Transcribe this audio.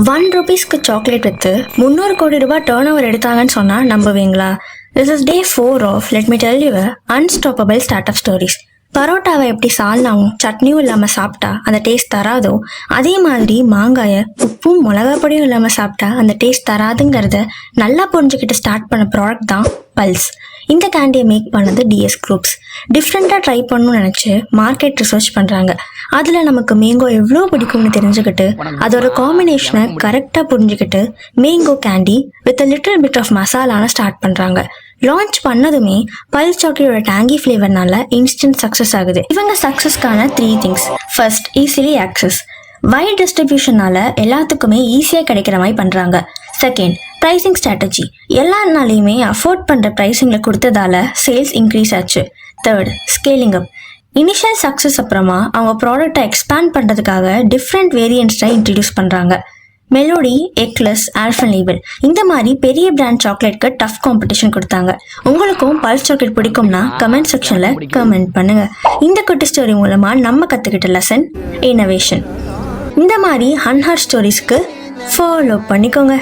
₹1 chocolate விற்று 300 கோடி ரூபாய் டர்ன் ஓவர் எடுத்தாங்கன்னு சொன்னால் நம்புவீங்களா? This is day 4 of let me tell you unstoppable start up stories. பரோட்டாவை எப்படி சால்னாவும் சட்னியும் இல்லாமல் சாப்பிட்டா அந்த டேஸ்ட் தராதோ, அதே மாதிரி மாங்காயை உப்பும் மிளகா பொடியும் இல்லாமல் சாப்பிட்டா அந்த டேஸ்ட் தராதுங்கிறத நல்லா புரிஞ்சுக்கிட்டு ஸ்டார்ட் பண்ண ப்ராடக்ட் தான் பல்ஸ். இந்த கேண்டியை மேக் பண்ணது டிஎஸ் குரூப்ஸ். டிஃப்ரெண்ட்டாக ட்ரை பண்ணணும்னு நினச்சி மார்க்கெட் ரிசர்ச் பண்ணுறாங்க. அதில் நமக்கு மேங்கோ எவ்வளோ பிடிக்கும்னு தெரிஞ்சுக்கிட்டு அதோட காம்பினேஷனை கரெக்டாக புரிஞ்சுக்கிட்டு mango candy with little bit of மசாலான ஸ்டார்ட் பண்ணுறாங்க. லான்ச் பண்ணதுமே பல்ஸ் சாக்லேட்டோட டேங்கி ஃப்ளேவர்னால இன்ஸ்டன்ட் சக்ஸஸ் ஆகுது. இவங்க சக்ஸஸ்க்கான 3 things. First, easily access. Wide டிஸ்ட்ரிபியூஷனால எல்லாத்துக்குமே ஈஸியாக கிடைக்கிற மாதிரி பண்ணுறாங்க. Second, pricing strategy. எல்லாருனாலையுமே அஃபோர்ட் பண்ணுற ப்ரைஸிங்கில் கொடுத்ததால சேல்ஸ் இன்க்ரீஸ் ஆச்சு. Third, scaling up. Initial success அப்புறமா அவங்க ப்ராடக்டை எக்ஸ்பேண்ட் பண்ணுறதுக்காக டிஃப்ரெண்ட் வேரியன்ட்ஸை இன்ட்ரடியூஸ் பண்ணுறாங்க. மெலோடி, எக்லஸ், ஆல்ஃபன்லீபல் இந்த மாதிரி பெரிய பிராண்ட் சாக்லேட்க்கு டஃப் காம்படிஷன் கொடுத்தாங்க. உங்களுக்கும் பல்ஸ் சாக்லேட் பிடிக்கும்னா கமெண்ட் செக்ஷனில் கமெண்ட் பண்ணுங்க. இந்த குட்டி ஸ்டோரி மூலமாக நம்ம கற்றுக்கிட்ட லெசன் இன்னோவேஷன். இந்த மாதிரி 100 ஸ்டோரிஸ்க்கு ஃபாலோ பண்ணிக்கோங்க.